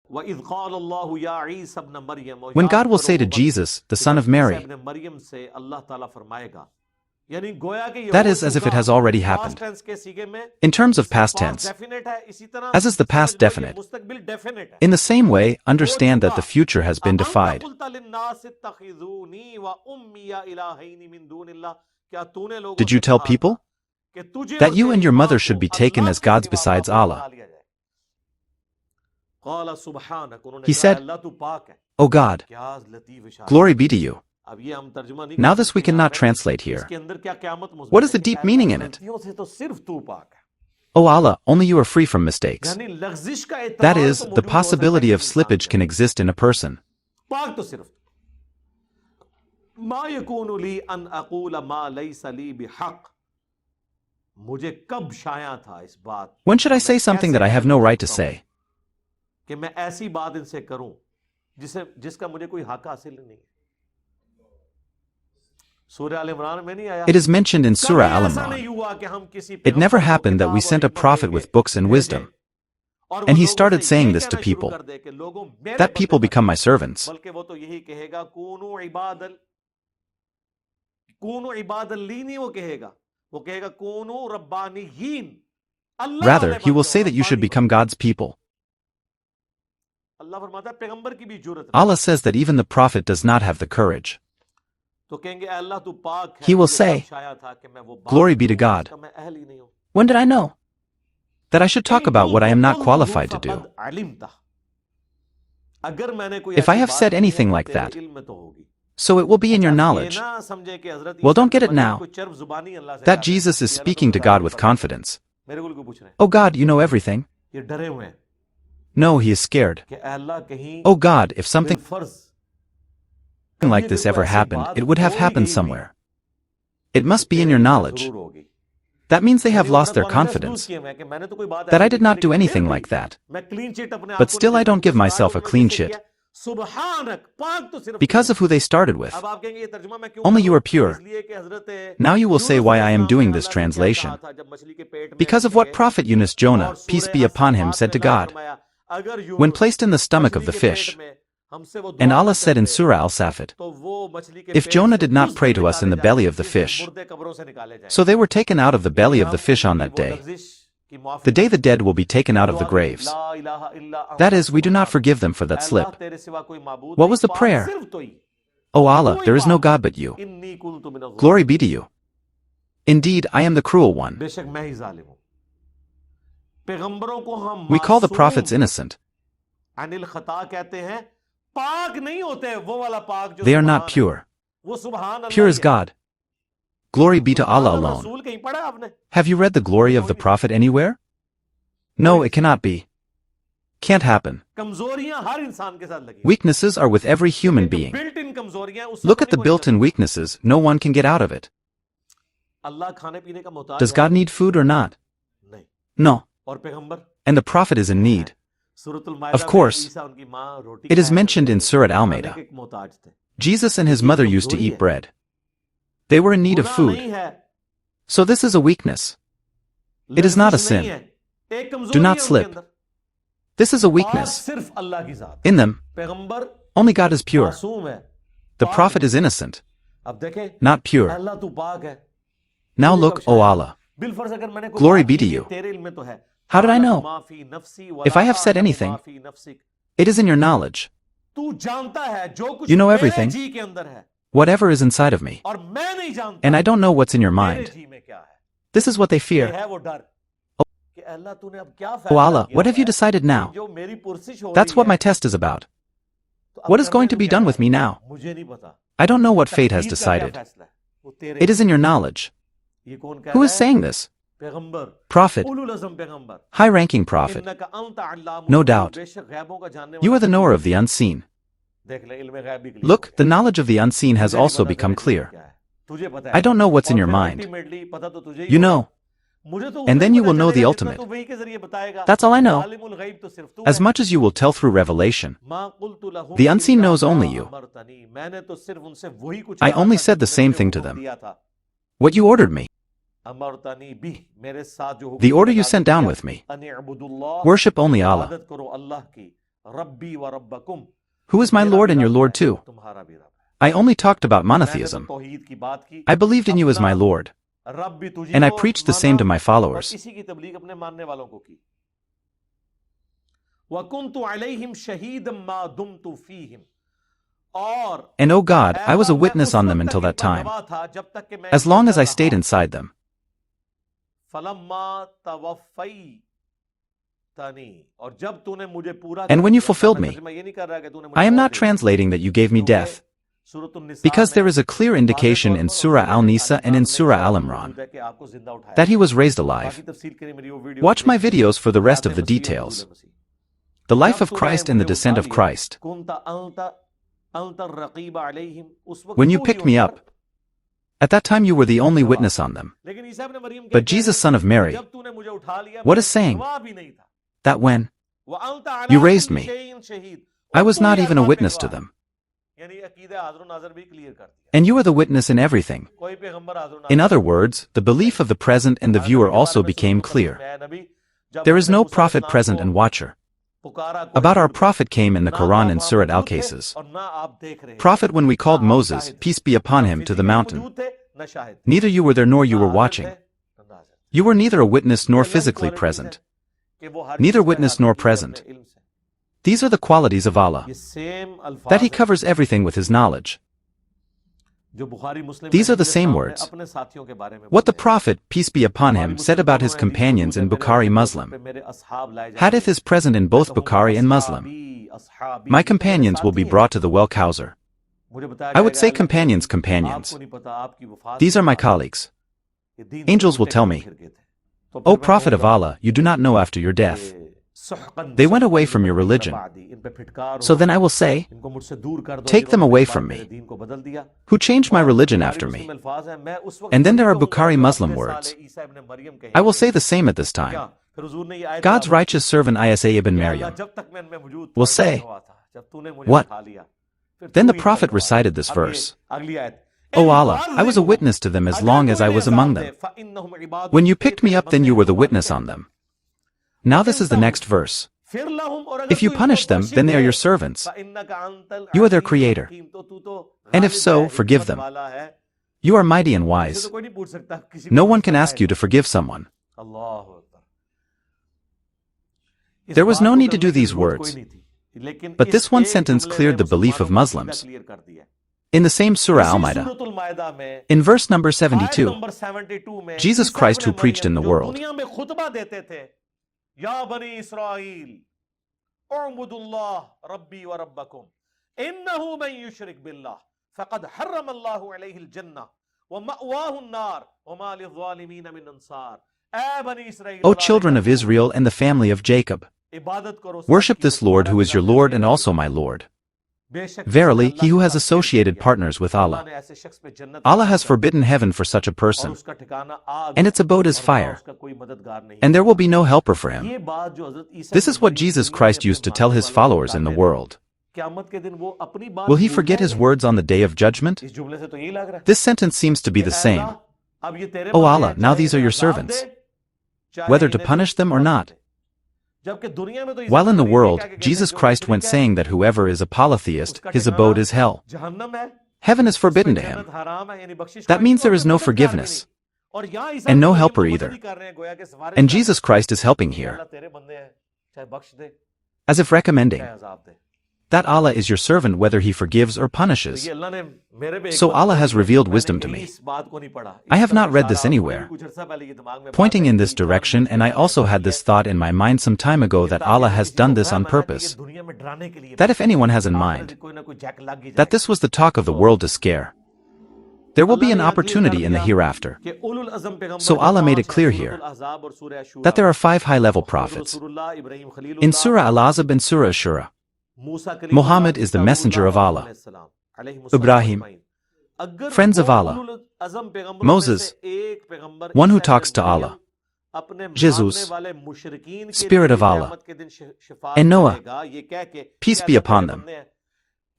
When God will say to Jesus, the son of Mary, that is as if it has already happened. In terms of past tense, as is the past definite. In the same way, understand that the future has been defied. Did you tell people that you and your mother should be taken as gods besides Allah? He said, "O God, glory be to you." Now this we cannot translate here. What is the deep meaning in it? O Allah, only you are free from mistakes. That is, the possibility of slippage can exist in a person. When should I say something that I have no right to say? It is mentioned in Surah Al-Imran. It never happened that we sent a prophet with books and wisdom, and he started saying this to people, that people become my servants. Rather, he will say that you should become God's people. Allah says that even the prophet does not have the courage. He will say, "Glory be to God." When did I know that I should talk about what I am not qualified to do? If I have said anything like that, so it will be in your knowledge. Well, don't get it now that Jesus is speaking to God with confidence. Oh God, you know everything. No, he is scared. Oh God, if something like this ever happened, it would have happened somewhere. It must be in your knowledge. That means they have lost their confidence, that I did not do anything like that. But still I don't give myself a clean sheet, because of who they started with. Only you are pure. Now you will say why I am doing this translation. Because of what Prophet Yunus Jonah, peace be upon him, said to God, when placed in the stomach of the fish. And Allah said in Surah Al-Safat, if Jonah did not pray to us in the belly of the fish, so they were taken out of the belly of the fish on that day, the day the dead will be taken out of the graves. That is, we do not forgive them for that slip. What was the prayer? O Allah, there is no God but you. Glory be to you. Indeed, I am the cruel one. We call the prophets innocent. They are not pure. Pure is God. Glory be to Allah alone. Have you read the glory of the Prophet anywhere? No, it cannot be. Can't happen. Weaknesses are with every human being. Look at the built-in weaknesses, no one can get out of it. Does God need food or not? No. And the Prophet is in need. Of course, it is mentioned in Surah Al-Ma'idah. Jesus and his mother used to eat bread. They were in need of food. So this is a weakness. It is not a sin. Do not slip. This is a weakness. In them, only God is pure. The Prophet is innocent, not pure. Now look, O Allah. Glory be to you. How did I know? If I have said anything, it is in your knowledge. You know everything, whatever is inside of me. And I don't know what's in your mind. This is what they fear. Oh Allah, what have you decided now? That's what my test is about. What is going to be done with me now? I don't know what fate has decided. It is in your knowledge. Who is saying this? Prophet, high-ranking prophet. No doubt. You are the knower of the unseen. Look, the knowledge of the unseen has also become clear. I don't know what's in your mind. You know. And then you will know the ultimate. That's all I know. As much as you will tell through revelation. The unseen knows only you. I only said the same thing to them. What you ordered me. The order you sent down with me. Worship only Allah. Who is my Lord and your Lord too? I only talked about monotheism. I believed in you as my Lord, and I preached the same to my followers. And O God, I was a witness on them until that time, as long as I stayed inside them. And when you fulfilled me, I am not translating that you gave me death, because there is a clear indication in Surah Al-Nisa and in Surah Al-Imran that he was raised alive. Watch my videos for the rest of the details. The life of Christ and the descent of Christ. When you picked me up, at that time you were the only witness on them. But Jesus, son of Mary, what is saying? That when you raised me, I was not even a witness to them. And you are the witness in everything. In other words, the belief of the present and the viewer also became clear. There is no prophet present and watcher. About our prophet came in the Quran and Surah Al-Cases. Prophet, when we called Moses, peace be upon him, to the mountain, neither you were there nor you were watching. You were neither a witness nor physically present. Neither witness nor present. These are the qualities of Allah, that He covers everything with His knowledge. These are the same words. What the Prophet, peace be upon him, said about his companions in Bukhari Muslim. Hadith is present in both Bukhari and Muslim. My companions will be brought to the well-Kawthar. I would say companions. These are my colleagues. Angels will tell me, O Prophet of Allah, you do not know after your death. They went away from your religion. So then I will say, take them away from me. Who changed my religion after me? And then there are Bukhari Muslim words. I will say the same at this time. God's righteous servant Isa ibn Maryam will say, what? Then the Prophet recited this verse. O Allah, I was a witness to them as long as I was among them. When you picked me up, then you were the witness on them. Now this is the next verse. If you punish them, then they are your servants. You are their creator. And if so, forgive them. You are mighty and wise. No one can ask you to forgive someone. There was no need to do these words. But this one sentence cleared the belief of Muslims. In the same Surah Al-Ma'idah, in verse number 72, Jesus Christ, who preached in the world, Ya Bani Israel, U'budullah Rabbi wa Rabbakum, innahu man yushrik billah, faqad harrama Allahu alayhi al-jannah, wa ma'wahu an-nar, wa ma lidh-dhalimin min ansar. O children of Israel and the family of Jacob, worship this Lord who is your Lord and also my Lord. Verily, he who has associated partners with Allah, Allah has forbidden heaven for such a person, and its abode is fire, and there will be no helper for him. This is what Jesus Christ used to tell his followers in the world. Will he forget his words on the day of judgment? This sentence seems to be the same. O Allah, now these are your servants, whether to punish them or not. While in the world, Jesus Christ went saying that whoever is a polytheist, his abode is hell. Heaven is forbidden to him. That means there is no forgiveness, and no helper either. And Jesus Christ is helping here, as if recommending that Allah is your servant whether he forgives or punishes. So Allah has revealed wisdom to me. I have not read this anywhere, pointing in this direction, and I also had this thought in my mind some time ago that Allah has done this on purpose. That if anyone has in mind that this was the talk of the world to scare, there will be an opportunity in the hereafter. So Allah made it clear here that there are 5 high-level prophets. In Surah Al-Ahzab and Surah Ashura, Muhammad is the messenger of Allah. Ibrahim, friends of Allah. Moses, one who talks to Allah. Jesus, spirit of Allah. And Noah, peace be upon them.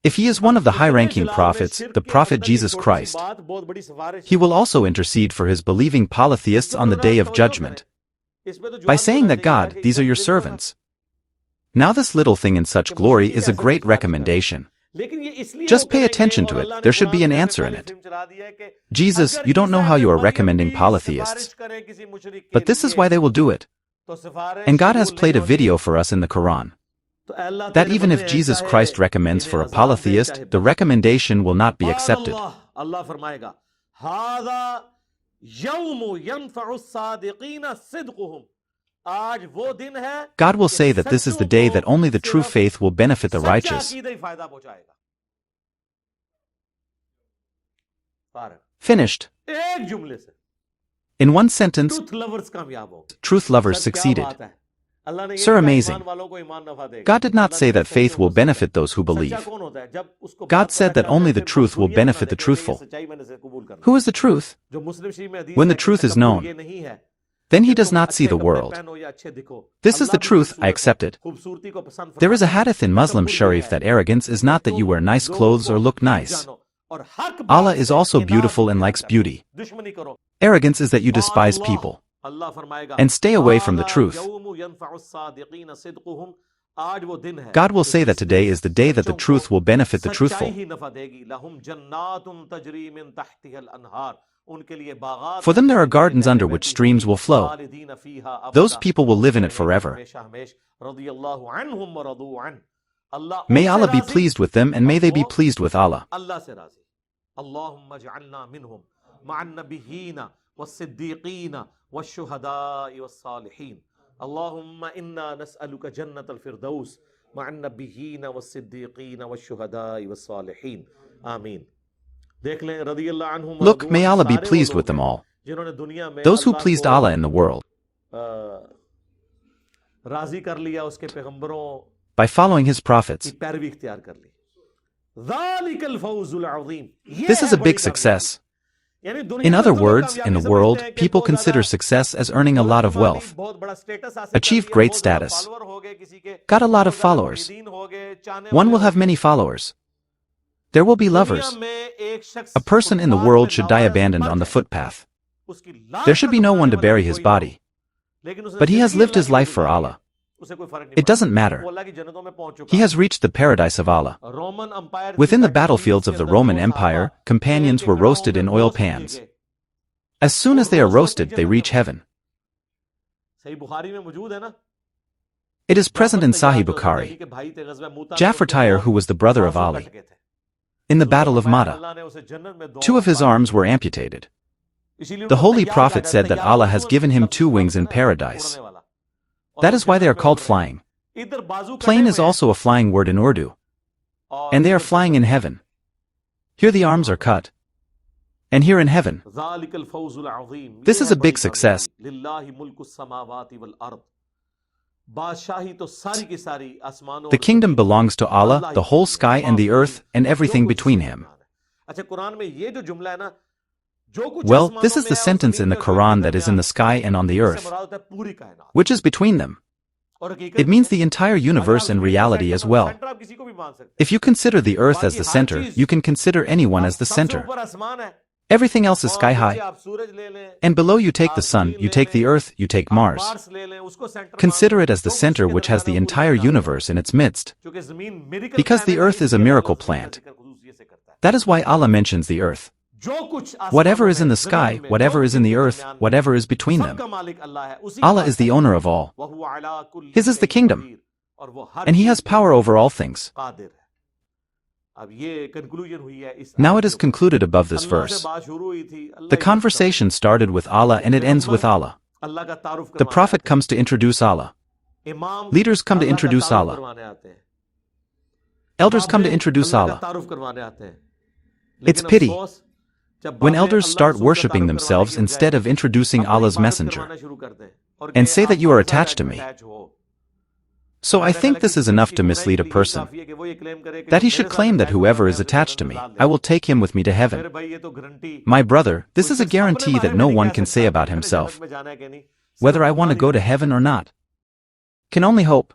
If he is one of the high-ranking prophets, the prophet Jesus Christ, he will also intercede for his believing polytheists on the day of judgment by saying that God, these are your servants. Now this little thing in such glory is a great recommendation. Just pay attention to it, there should be an answer in it. Jesus, you don't know how you are recommending polytheists. But this is why they will do it. And God has played a video for us in the Quran. That even if Jesus Christ recommends for a polytheist, the recommendation will not be accepted. God will say that this is the day that only the true faith will benefit the righteous. Finished. In one sentence, truth lovers succeeded. Sir, amazing. God did not say that faith will benefit those who believe. God said that only the truth will benefit the truthful. Who is the truth? When the truth is known, then he does not see the world. This is the truth, I accept it. There is a hadith in Muslim Sharif that arrogance is not that you wear nice clothes or look nice. Allah is also beautiful and likes beauty. Arrogance is that you despise people and stay away from the truth. God will say that today is the day that the truth will benefit the truthful. For them there are gardens under which streams will flow. Those people will live in it forever. May Allah be pleased with them and may they be pleased with Allah. اللهم إنا نسألك جنة الفردوس مع النبيين والصديقين والشهداء والصالحين آمين. Look, may Allah be pleased with them all. Those who pleased Allah in the world by following His prophets. This is a big success. In other words, in the world, people consider success as earning a lot of wealth, achieved great status, got a lot of followers. One will have many followers. There will be lovers. A person in the world should die abandoned on the footpath. There should be no one to bury his body. But he has lived his life for Allah. It doesn't matter. He has reached the paradise of Allah. Within the battlefields of the Roman Empire, companions were roasted in oil pans. As soon as they are roasted, they reach heaven. It is present in Sahih Bukhari. Jafar Tayyar, who was the brother of Ali, in the Battle of Mata, 2 of his arms were amputated. The Holy Prophet said that Allah has given him 2 wings in paradise. That is why they are called flying. Plane is also a flying word in Urdu. And they are flying in heaven. Here the arms are cut. And here in heaven. This is a big success. The kingdom belongs to Allah, the whole sky and the earth, and everything between Him. Well, this is the sentence in the Quran that is in the sky and on the earth, which is between them. It means the entire universe and reality as well. If you consider the earth as the center, you can consider anyone as the center. Everything else is sky high. And below you take the sun, you take the earth, you take Mars. Consider it as the center which has the entire universe in its midst. Because the earth is a miracle plant. That is why Allah mentions the earth. Whatever is in the sky, whatever is in the earth, whatever is between them. Allah is the owner of all. His is the kingdom. And He has power over all things. Now it is concluded above this verse. The conversation started with Allah and it ends with Allah. The Prophet comes to introduce Allah. Leaders come to introduce Allah. Elders come to introduce Allah. It's pity when elders start worshipping themselves instead of introducing Allah's messenger and say that you are attached to me. So I think this is enough to mislead a person, that he should claim that whoever is attached to me, I will take him with me to heaven. My brother, this is a guarantee that no one can say about himself, whether I want to go to heaven or not. Can only hope.